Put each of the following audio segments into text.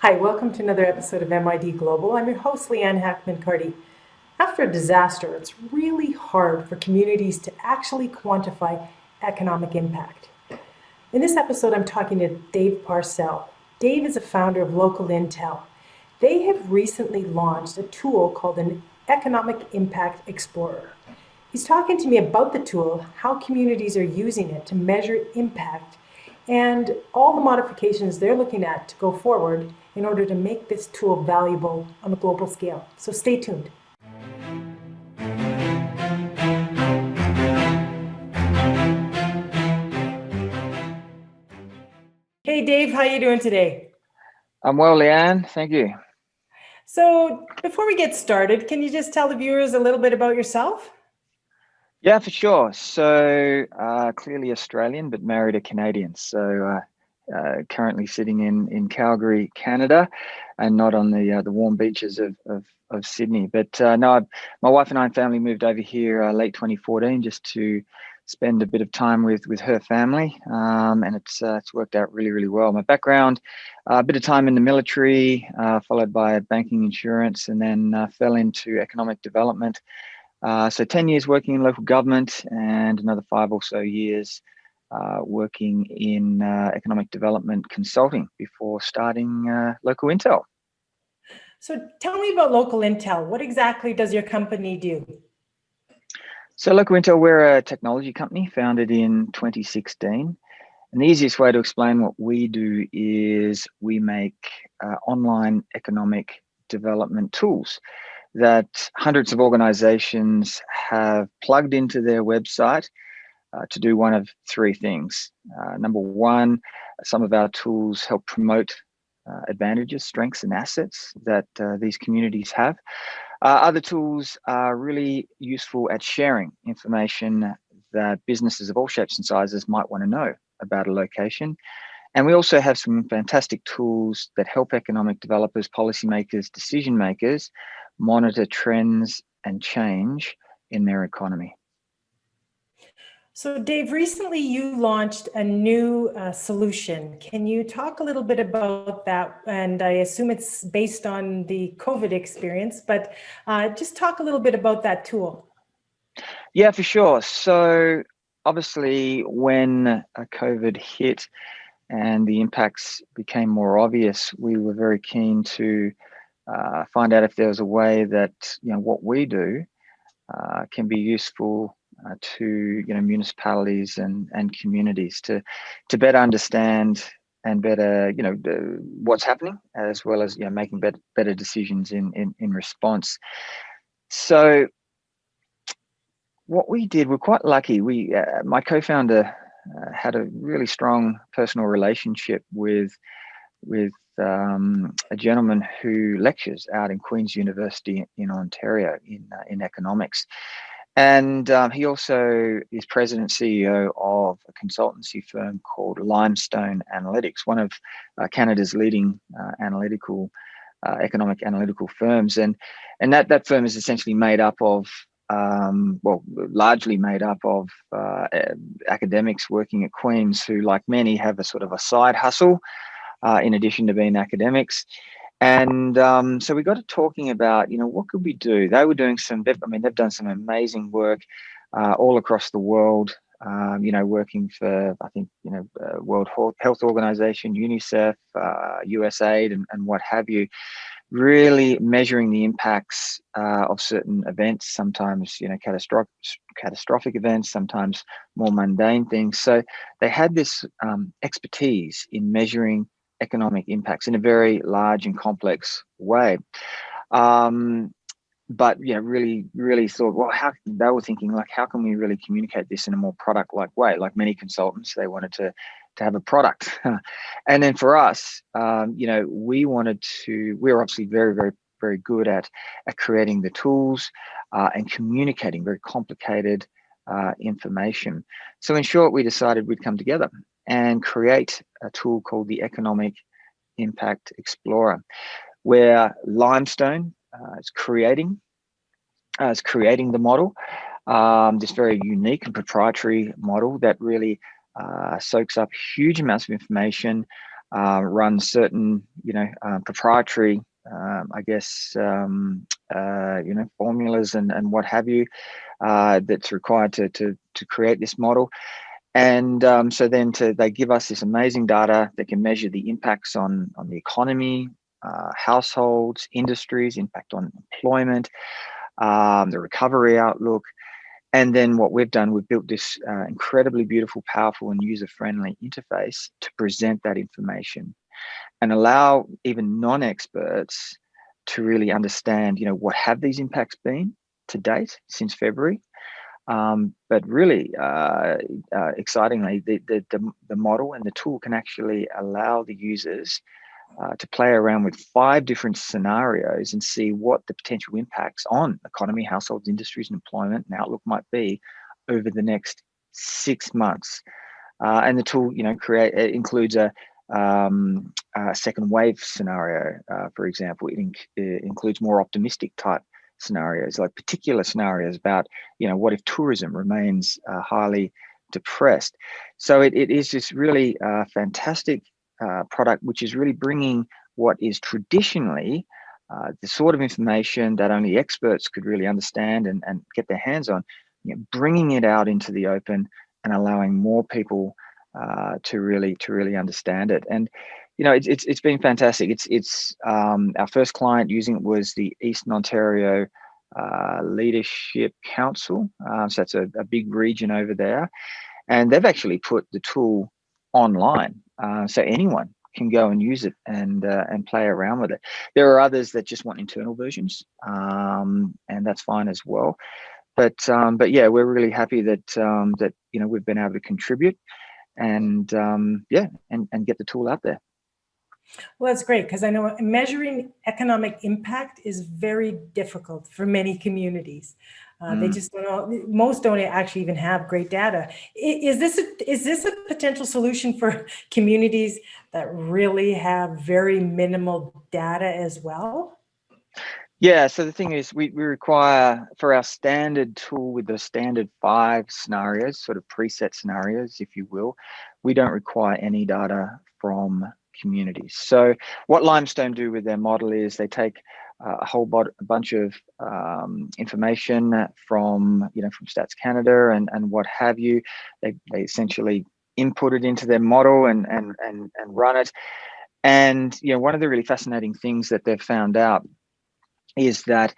Hi, welcome to another episode of MYD Global. I'm your host, Leanne Hackman-Carty. After a disaster, it's really hard for communities to actually quantify economic impact. In this episode, I'm talking to Dave Parsell. Dave is a founder of LocalIntel. They have recently launched a tool called an Economic Impact Explorer. He's talking to me about the tool, how communities are using it to measure impact, and all the modifications they're looking at to go forward in order to make this tool valuable on a global scale. So stay tuned. Hey Dave, how you doing today? I'm well, Leanne. Thank you. So before we get started, can you just tell the viewers a little bit about yourself? Yeah, for sure. So clearly Australian, but married a Canadian. So currently sitting in Calgary, Canada, and not on the warm beaches of Sydney. But no, my wife and family moved over here late 2014 just to spend a bit of time with her family, and it's worked out really well. My background, a bit of time in the military, followed by banking, insurance, and then fell into economic development. So 10 years working in local government and another 5 or so years working in economic development consulting before starting LocalIntel. So tell me about LocalIntel. What exactly does your company do? So LocalIntel, we're a technology company founded in 2016. And the easiest way to explain what we do is we make online economic development tools that hundreds of organizations have plugged into their website to do one of three things. Number one, some of our tools help promote advantages, strengths, and assets that these communities have. Other tools are really useful at sharing information that businesses of all shapes and sizes might want to know about a location. And we also have some fantastic tools that help economic developers, policymakers, decision makers monitor trends and change in their economy. So Dave, recently you launched a new solution. Can you talk a little bit about that? And I assume it's based on the COVID experience, but just talk a little bit about that tool. Yeah, for sure. So obviously when COVID hit and the impacts became more obvious, we were very keen to find out if there was a way that what we do can be useful to municipalities and communities to better understand and better what's happening, as well as making better decisions in response. So what we did, we're quite lucky. My co-founder had a really strong personal relationship with a gentleman who lectures out in Queen's University in Ontario in economics. And he also is president CEO of a consultancy firm called Limestone Analytics, one of Canada's leading economic analytical firms. And that firm is essentially made up of largely made up of academics working at Queen's who, like many, have a sort of a side hustle in addition to being academics. And so we got to talking about, what could we do? They were doing they've done some amazing work all across the world, working for, I think, World Health Organization, UNICEF, USAID, and what have you, really measuring the impacts of certain events, sometimes, catastrophic events, sometimes more mundane things. So they had this expertise in measuring economic impacts in a very large and complex way. But really thought, well, they were thinking, like, how can we really communicate this in a more product-like way? Like many consultants, they wanted to have a product. And then for us, we were obviously very, very, very good at creating the tools and communicating very complicated information. So in short, we decided we'd come together and create a tool called the Economic Impact Explorer, where Limestone is creating the model, this very unique and proprietary model that really soaks up huge amounts of information run certain, proprietary, formulas and what have you, that's required to create this model. And so then they give us this amazing data that can measure the impacts on the economy, households, industries, impact on employment, the recovery outlook. And then what we've done, we've built this incredibly beautiful, powerful, and user-friendly interface to present that information and allow even non-experts to really understand, what have these impacts been to date since February. But really, excitingly, the model and the tool can actually allow the users to play around with 5 different scenarios and see what the potential impacts on economy, households, industries, and employment and outlook might be over the next 6 months. And the tool, it includes a second wave scenario, for example. It includes more optimistic type scenarios, like particular scenarios about, what if tourism remains highly depressed. So it is this really fantastic product, which is really bringing what is traditionally the sort of information that only experts could really understand and get their hands on, bringing it out into the open and allowing more people to really understand it. And it's been fantastic. It's our first client using it was the Eastern Ontario Leadership Council. So that's a big region over there, and they've actually put the tool online, so anyone can go and use it and play around with it. There are others that just want internal versions, and that's fine as well. But yeah, we're really happy that we've been able to contribute and get the tool out there. Well, that's great, because I know measuring economic impact is very difficult for many communities. They just don't know, most don't actually even have great data. Is this a potential solution for communities that really have very minimal data as well? Yeah, so the thing is, we require, for our standard tool with the standard 5 scenarios, sort of preset scenarios, if you will, we don't require any data from communities. So what Limestone do with their model is they take a bunch of information from Stats Canada and what have you. They essentially input it into their model and run it. And one of the really fascinating things that they've found out is that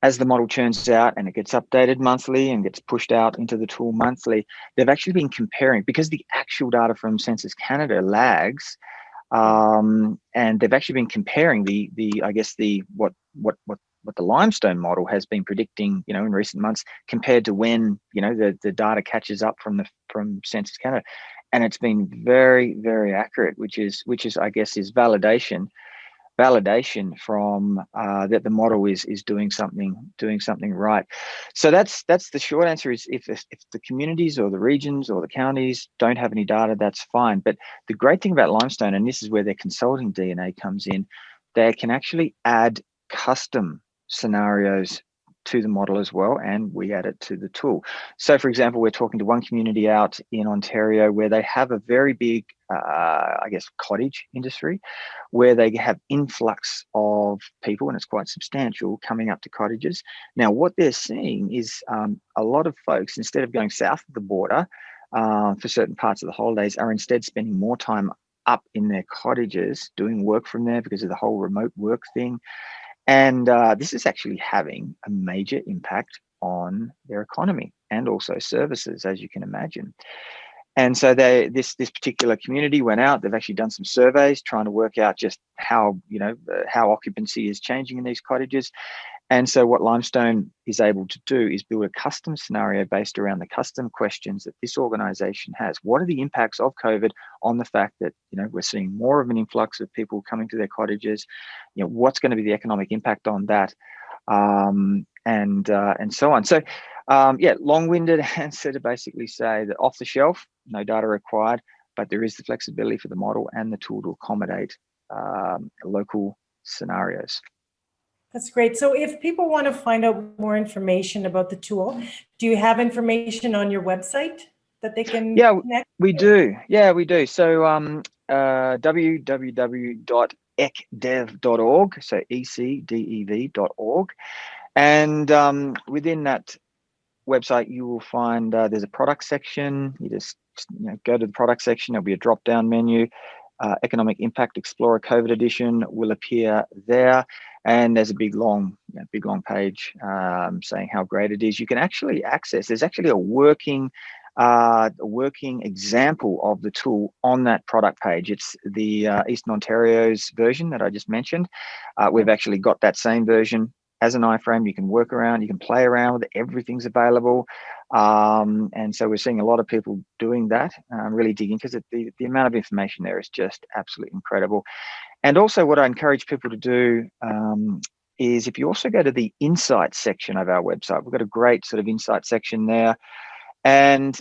as the model churns out and it gets updated monthly and gets pushed out into the tool monthly, they've actually been comparing, because the actual data from Census Canada lags, and they've actually been comparing what the Limestone model has been predicting, in recent months compared to when the data catches up from Census Canada, and it's been very, very accurate, which is I guess is validation from that the model is doing something right. So that's the short answer. Is if the communities or the regions or the counties don't have any data, that's fine. But the great thing about Limestone, and this is where their consulting DNA comes in, they can actually add custom scenarios to the model as well, and we add it to the tool. So for example, we're talking to one community out in Ontario where they have a very big cottage industry, where they have influx of people, and it's quite substantial, coming up to cottages. Now what they're seeing is a lot of folks, instead of going south of the border for certain parts of the holidays, are instead spending more time up in their cottages doing work from there because of the whole remote work thing. And this is actually having a major impact on their economy and also services, as you can imagine. And so this particular community went out. They've actually done some surveys trying to work out just how occupancy is changing in these cottages. And so what Limestone is able to do is build a custom scenario based around the custom questions that this organization has. What are the impacts of COVID on the fact that we're seeing more of an influx of people coming to their cottages? What's going to be the economic impact on that, and so on. So long-winded answer to basically say that off the shelf, no data required, but there is the flexibility for the model and the tool to accommodate local scenarios. That's great. So if people want to find out more information about the tool, do you have information on your website that they can connect? We do. Yeah, we do. So www.ecdev.org, so ecdev.org. And within that website, you will find there's a product section. You just go to the product section. There'll be a drop-down menu. Economic Impact Explorer COVID Edition will appear there, and there's a big long page saying how great it is. You can actually access. There's actually a working example of the tool on that product page. It's the Eastern Ontario's version that I just mentioned. We've actually got that same version as an iframe. You can work around, you can play around with it. Everything's available. And so we're seeing a lot of people doing that, really digging, because the amount of information there is just absolutely incredible. And also what I encourage people to do is, if you also go to the insights section of our website, we've got a great sort of insight section there. And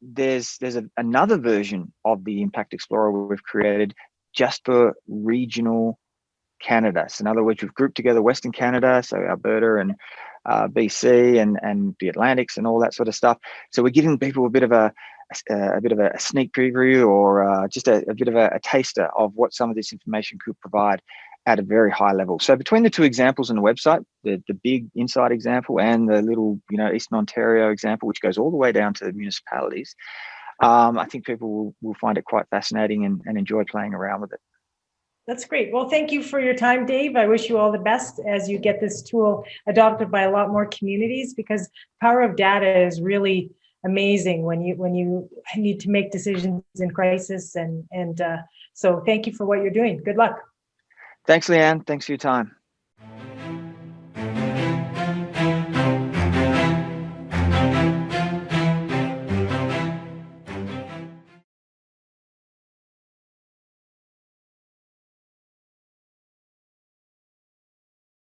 there's another version of the Impact Explorer we've created just for regional Canada. So in other words, we've grouped together Western Canada, so Alberta and BC and the Atlantics and all that sort of stuff. So we're giving people a bit of a sneak preview, or just a bit of a taster of what some of this information could provide at a very high level. So between the two examples on the website, the big inside example and the little Eastern Ontario example, which goes all the way down to the municipalities, I think people will find it quite fascinating and enjoy playing around with it. That's great. Well, thank you for your time, Dave. I wish you all the best as you get this tool adopted by a lot more communities, because power of data is really amazing when you need to make decisions in crisis. And so thank you for what you're doing. Good luck. Thanks, Leanne. Thanks for your time.